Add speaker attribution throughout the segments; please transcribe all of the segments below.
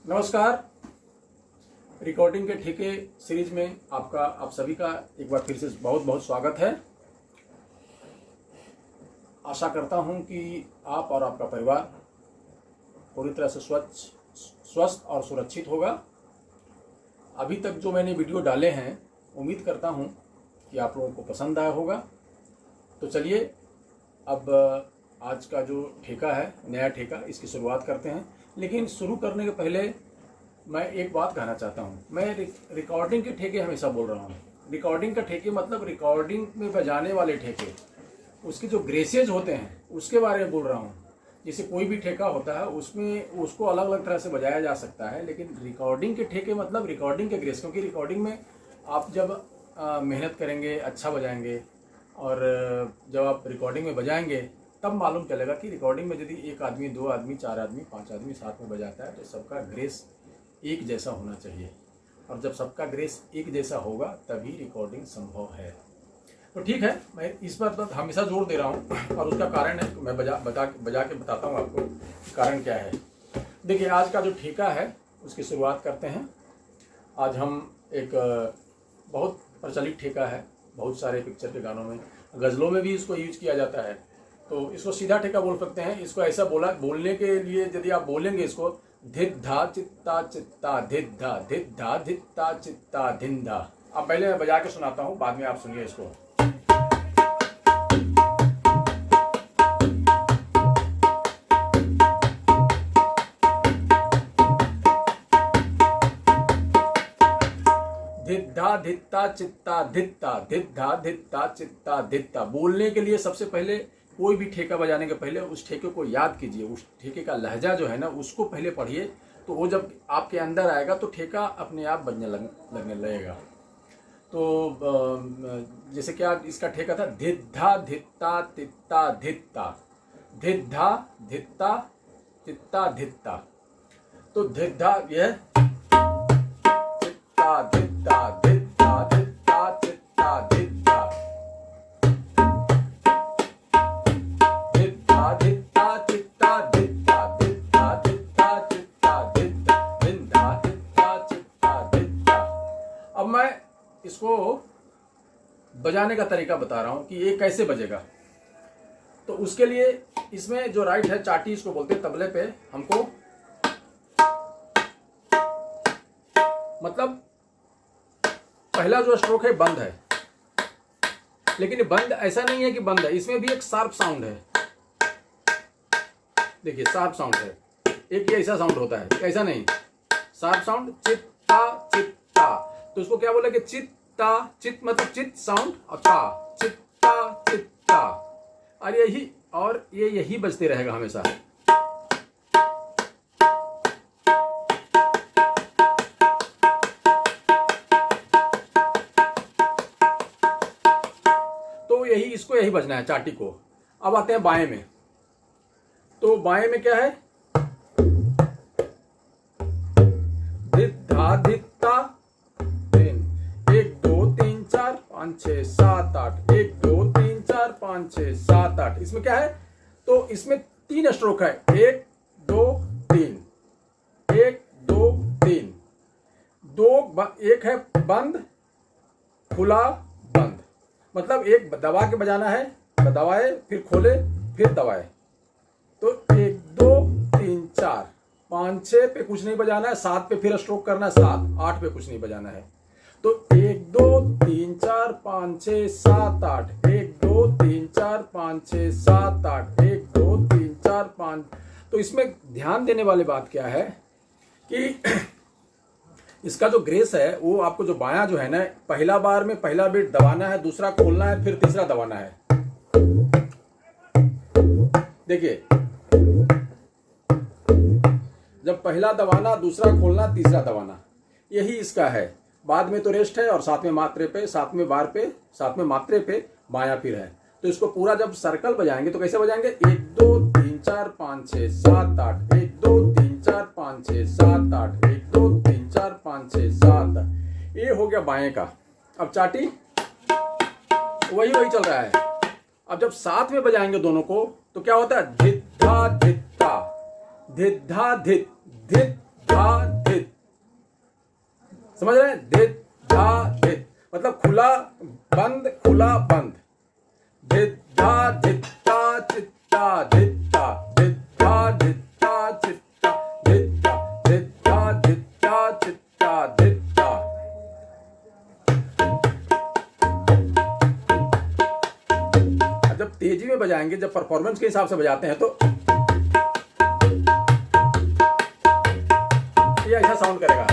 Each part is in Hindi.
Speaker 1: नमस्कार। रिकॉर्डिंग के ठेके सीरीज में आप सभी का एक बार फिर से बहुत बहुत स्वागत है। आशा करता हूं कि आप और आपका परिवार पूरी तरह से स्वस्थ और सुरक्षित होगा। अभी तक जो मैंने वीडियो डाले हैं उम्मीद करता हूं कि आप लोगों को पसंद आया होगा। तो चलिए अब आज का जो ठेका है, नया ठेका, इसकी शुरुआत करते हैं। लेकिन शुरू करने के पहले मैं एक बात कहना चाहता हूं। मैं रिकॉर्डिंग के ठेके हमेशा बोल रहा हूं। रिकॉर्डिंग का ठेके मतलब रिकॉर्डिंग में बजाने वाले ठेके, उसके जो ग्रेसेज होते हैं उसके बारे में बोल रहा हूं। जैसे कोई भी ठेका होता है उसमें उसको अलग अलग तरह से बजाया जा सकता है, लेकिन रिकॉर्डिंग के ठेके मतलब रिकॉर्डिंग के ग्रेस। क्योंकि रिकॉर्डिंग में आप जब मेहनत करेंगे, अच्छा बजाएंगे, और जब आप रिकॉर्डिंग में बजाएंगे तब मालूम चलेगा कि रिकॉर्डिंग में यदि एक आदमी, दो आदमी, चार आदमी, पांच आदमी साथ में बजाता है तो सबका ग्रेस एक जैसा होना चाहिए। और जब सबका ग्रेस एक जैसा होगा तभी रिकॉर्डिंग संभव है। तो ठीक है, मैं इस पर तो हमेशा जोर दे रहा हूँ और उसका कारण है, मैं बजा के बताता हूँ आपको कारण क्या है। देखिए, आज का जो ठेका है उसकी शुरुआत करते हैं। आज हम एक बहुत प्रचलित ठेका है, बहुत सारे पिक्चर के गानों में, गज़लों में भी इसको यूज किया जाता है। तो इसको सीधा ठेका बोल सकते हैं। इसको ऐसा बोलने के लिए यदि आप बोलेंगे इसको, धित धा चित्ता चित्ता धित धा धित्ता चित्ता धिंधा। अब पहले मैं बजा के सुनाता हूँ, बाद में आप सुनिए इसको। धिद्धा धित्ता चित्ता धित्ता धिद्धा धित्ता चित्ता धित्ता। बोलने के लिए सबसे पहले, कोई भी ठेका बजाने के पहले उस ठेके को याद कीजिए, उस ठेके का लहजा जो है ना उसको पहले पढ़िए। तो वो जब आपके अंदर आएगा तो ठेका अपने आप बजने लगने लगेगा। तो जैसे क्या इसका ठेका था, धिद्धा धित्ता तित्ता धित्ता, धिद्धा धित्ता तित्ता धित्ता। तो धिद्धा यह चित्ता धित्ता धित्ता धित्ता चित्ता धित्ता, धिद्धा धित्ता चित्ता धित्ता धिद्धा धित्ता चित्ता धित्ता धिंधा धित्ता चित्ता धित्ता। अब मैं इसको बजाने का तरीका बता रहा हूं कि ये कैसे बजेगा। तो उसके लिए इसमें जो राइट है, चाटी इसको बोलते हैं, तबले पे हमको मतलब पहला जो स्ट्रोक है बंद है, लेकिन बंद ऐसा नहीं है कि बंद है, इसमें भी एक शार्प साउंड है। देखिए, शार्प साउंड है, एक ये ऐसा साउंड होता है, ऐसा नहीं, शार्प साउंड, चित्ता चित्ता। तो उसको क्या बोले कि चित्ता, चित मतलब चित साउंड, और ता, चित्ता चित्ता। और यही बजते रहेगा हमेशा। तो इसको यही बजना है, चाटी को। अब आते हैं बाएं में। तो बाएं में क्या है, धिद्धा धित्ता दिन, 1 2 3 4 5 6 7 8, 1 2 3 4 5 6 7 8। इसमें क्या है, तो इसमें 3 स्ट्रोक है, 1 2 3, 1 2 3। एक है बंद, खुला, बंद। मतलब एक दबा के बजाना है, दबाए फिर खोले फिर दबाए। तो 1 2 3 4 5 6 पे कुछ नहीं बजाना है, 7 पे फिर स्ट्रोक करना है, 7 8 पे कुछ नहीं बजाना है। तो 1 2 3 4 5 6 7 8, 1 2 3 4 5 6 7 8, 1 2 3 4 5। तो इसमें ध्यान देने वाली बात क्या है कि इसका जो ग्रेस है वो आपको जो बायां जो है ना, पहला बार में पहला बीट दबाना है, दूसरा खोलना है, फिर तीसरा दबाना है। देखिए, जब पहला दबाना, दूसरा खोलना, तीसरा दबाना, यही इसका है। बाद में तो रेस्ट है, और सातवें मात्रे पे, सातवें बार पे, सातवें मात्रे पे बायां फिर है। तो इसको पूरा जब सर्कल बजाएंगे तो कैसे बजाएंगे, 1 2 3 4 5 6 7 8, 1 2 3 4 5 6 7 8, 1 2 3 4 5 6 7 8। ये हो गया बाएं का। अब चाटी वही चल रहा है। अब जब साथ में बजाएंगे दोनों को तो क्या होता है, धिद्धा धित्ता, धिद्धा धित, धिद्धा समझ रहे हैं? धित धा धित मतलब खुला बंद खुला बंद। धित धा धित्ता चित्ता धित्ता धित्ता धित्ता चित्ता धित्ता धित्ता धित्ता चित्ता धित्ता। जब तेजी में बजाएंगे, जब परफॉर्मेंस के हिसाब से बजाते हैं तो ये ऐसा साउंड करेगा।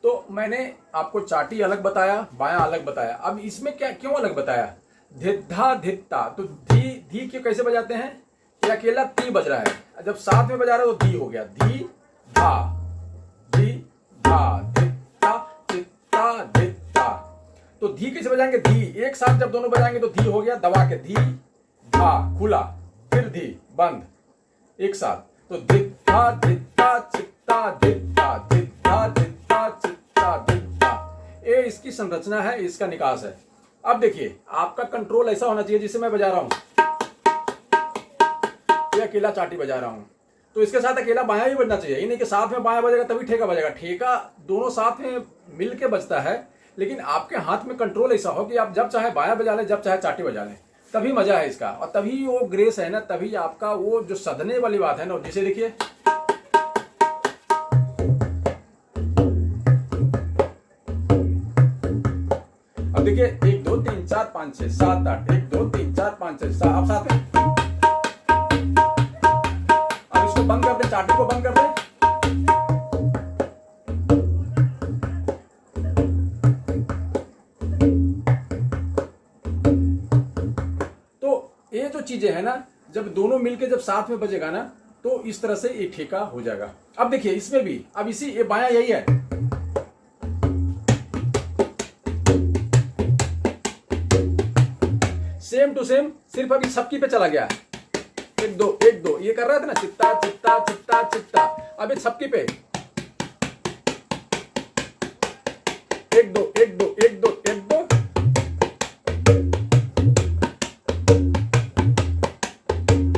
Speaker 1: तो मैंने आपको चाटी अलग बताया, बायां अलग बताया। अब इसमें क्या क्यों अलग बताया? धिद्धा धित्ता, तो धी धी क्यों कैसे बजाते हैं? ये अकेला ती बज रहा है, जब साथ में बजा रहा है तो धी हो गया। धी धा धी धा धित्ता चित्ता धित्ता। तो धी कैसे बजाएंगे? धी एक साथ जब दोनों बजाएंगे तो धी हो गया दबा के। धी धा खुला, फिर धी बंद एक साथ। तो धित्ता धित्ता चित्ता धित्ता धित्ता धित्ता चित्ता धित्ता। ये इसकी संरचना है, इसका निकास है। अब देखिए आपका कंट्रोल ऐसा होना चाहिए जिसे मैं बजा रहा हूं, ये अकेला चाटी बजा रहा हूं तो इसके साथ अकेला बायां भी बजना चाहिए। ये नहीं कि साथ में बायां बजेगा तभी ठेका बजेगा। ठेका दोनों साथ में मिल के बजता है, लेकिन आपके हाथ में कंट्रोल ऐसा हो कि आप जब चाहे बायां बजा लें, जब चाहे चाटी बजा लें, तभी मजा है इसका। और तभी वो ग्रेस है ना, तभी आपका वो जो सदने वाली बात है ना, जिसे देखिए अब देखिए 1 2 3 4 5 6 7 8 1 2 3 4 5 6 7। अब साथ में अब इसको बंद कर दे, चाटी को बंद कर दे। ये जो चीजें है ना, जब दोनों मिलके जब साथ में बजेगा ना तो इस तरह से एक ठेका हो जाएगा। अब देखिए इसमें भी अब इसी ये बायां यही है। सेम टू सेम, सिर्फ अभी छपकी पे चला गया। 1 2 1 2 ये कर रहा था ना, चित्ता चित्ता चित्ता चित्ता। अब ये छपकी पे 1 2 1 2 1 2 1 2।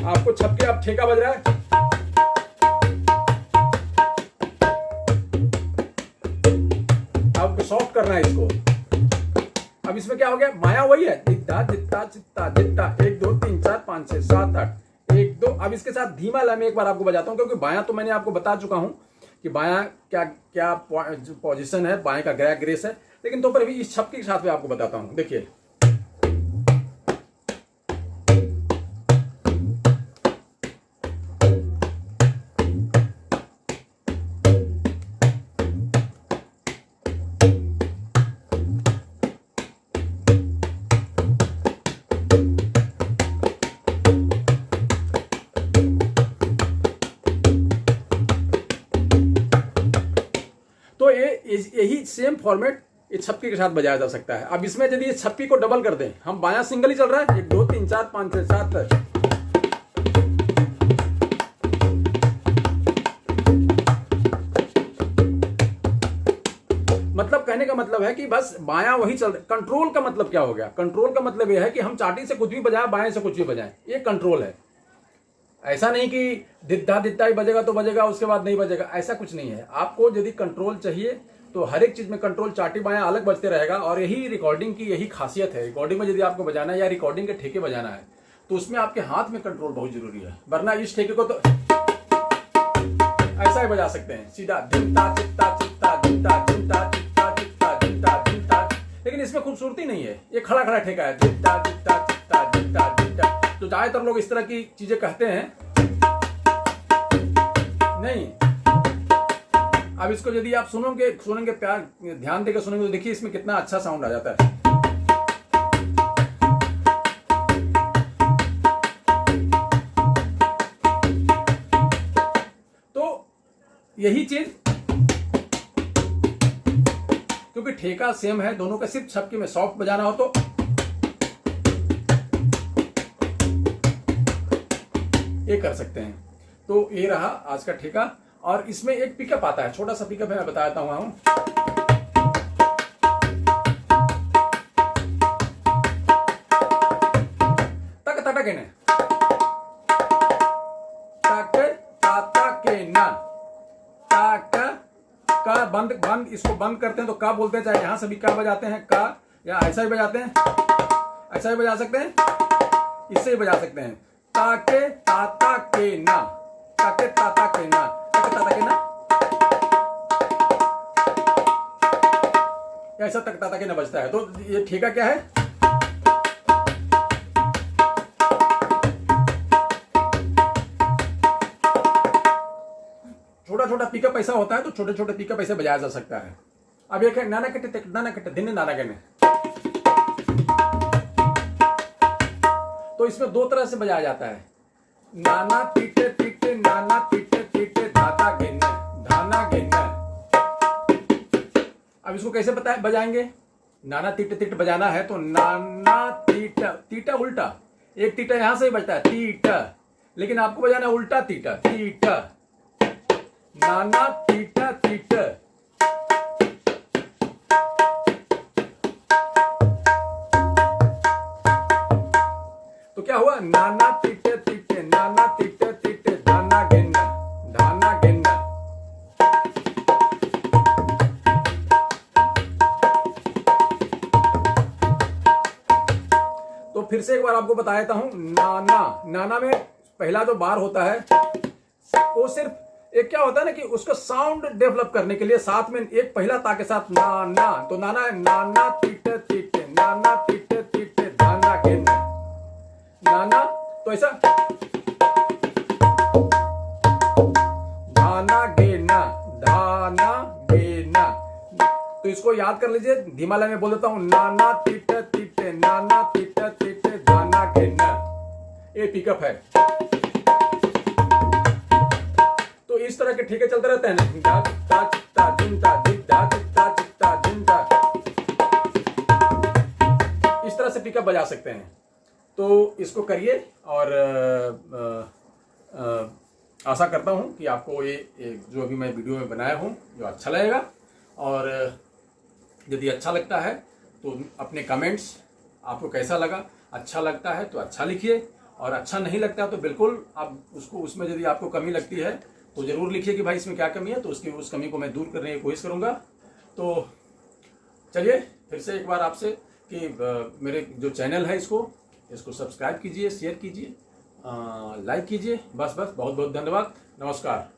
Speaker 1: आपको छपके अब ठेका बज रहा है। अब सॉफ्ट करना है इसको। अब इसमें क्या हो गया? माया वही है, दित्ता दित्ता चित्ता दित्ता 1 2 3 4 5 6 7 8 1 2। अब इसके साथ धीमा लय में एक बार आपको बजाता हूं, क्योंकि बायां तो मैंने आपको बता चुका हूं कि बायां क्या क्या पोजीशन है, बाएं का ग्रेस है, लेकिन तो पर भी इस छपके के साथ में आपको बताता हूं। देखिए यही सेम फॉर्मेट इस छप्पी के साथ बजाया जा सकता है। अब इसमें यदि इस छप्पी को डबल कर दें, हम बायां सिंगल ही चल रहा है 1 2 3 4 5 6 7। मतलब कहने का मतलब है कि बस बायां वही चल रहा है। कंट्रोल का मतलब क्या हो गया? कंट्रोल का मतलब यह है कि हम चाटी से कुछ भी बजाएं, बाएं से कुछ भी बजाएं, ये कंट्रोल है। ऐसा नहीं कि दिद्धा दिद्धा ही बजेगा तो बजेगा, उसके बाद नहीं बजेगा, ऐसा कुछ नहीं है। आपको यदि कंट्रोल चाहिए तो हर एक चीज में कंट्रोल, चाटी बायां अलग बजते रहेगा। और यही रिकॉर्डिंग की यही खासियत है। रिकॉर्डिंग में यदि आपको बजाना है या रिकॉर्डिंग के ठेके बजाना है तो उसमें आपके हाथ में कंट्रोल बहुत जरूरी है, वरना इस ठेके को तो ऐसा ही बजा सकते हैं सीधा धिंता चित्ता चित्ता धिंता धिंता चित्ता चित्ता धिंता धिंता। लेकिन इसमें खूबसूरती नहीं है, ये खड़ा खड़ा ठेका है धिंता चित्ता चित्ता धिंता धिंता। तो ज्यादातर लोग इस तरह की चीजें कहते हैं नहीं। अब इसको यदि आप सुनेंगे प्यार ध्यान देकर सुनेंगे तो देखिए इसमें कितना अच्छा साउंड आ जाता है। तो यही चीज, क्योंकि ठेका सेम है दोनों का, सिर्फ छपकी में सॉफ्ट बजाना हो तो ये कर सकते हैं। तो ये रहा आज का ठेका। और इसमें एक पिकअप आता है, छोटा सा पिकअप है, मैं बताता हूं। तक तक बंद बंद इसको बंद करते हैं तो का बोलते हैं, चाहे यहां से भी का बजाते हैं का, या ऐसा ही बजाते हैं, ऐसा ही बजा सकते हैं, इससे ही बजा सकते हैं। ताके ताता के ना, ताके ताता के ना, ताके ताता के ना, ऐसा तक ताता के ना बजता है। तो ये ठेका क्या है, छोटा छोटा पिकअप ऐसा होता है, तो छोटे छोटे पिकअप ऐसे बजाया जा सकता है। अब एक है नाना कटे नाना कटे दिन नाना गने, तो इसमें दो तरह से बजाया जाता है, नाना तीटे तीटे, नाना तीटे तीटे, धाता गिनने, धाना गिनने। अब इसको कैसे बजाएंगे, नाना तीटे तीटे बजाना है तो नाना तीटा, तीटा उल्टा, एक तीटा यहां से ही बजता है तीटा, लेकिन आपको बजाना है उल्टा तीटा, तीटा, नाना तीटा तीटा। तो क्या हुआ, नाना तीटे तीटे, नाना तीटे तीटे, धाना गिनना, धाना गिनना। तो फिर से एक बार आपको बता देता हूं, नाना, नाना में पहला जो बार होता है वो सिर्फ एक क्या होता है ना कि उसका साउंड डेवलप करने के लिए साथ में एक पहला ता के साथ नाना, तो नाना है नाना तीटे तीटे, नाना तीटे तीटे, धाना गिनना, नाना, तो ऐसा धाना गिनना, धाना गिनना। तो इसको याद कर लीजिए, धीमा लय में बोल देता हूं, नाना तीटे तीटे, नाना तीटे तीटे, धाना गिनना। ये पिकअप है। तो इस तरह के ठेके चलते रहते हैं ना, ता चित्ता जिंता जित्ता चित्ता चित्ता जिंता, इस तरह से पिकअप बजा सकते हैं। तो इसको करिए और आशा करता हूं कि आपको ये जो अभी मैं वीडियो में बनाया हूं जो अच्छा लगेगा। और यदि अच्छा लगता है तो अपने कमेंट्स आपको कैसा लगा, अच्छा लगता है तो अच्छा लिखिए, और अच्छा नहीं लगता है तो बिल्कुल आप उसको, उसमें यदि आपको कमी लगती है तो जरूर लिखिए कि भाई इसमें क्या कमी है, तो उस कमी को मैं दूर करने की कोशिश करूंगा। तो चलिए फिर से एक बार आपसे कि मेरे जो चैनल है इसको सब्सक्राइब कीजिए, शेयर कीजिए, लाइक कीजिए। बस बहुत बहुत धन्यवाद, नमस्कार।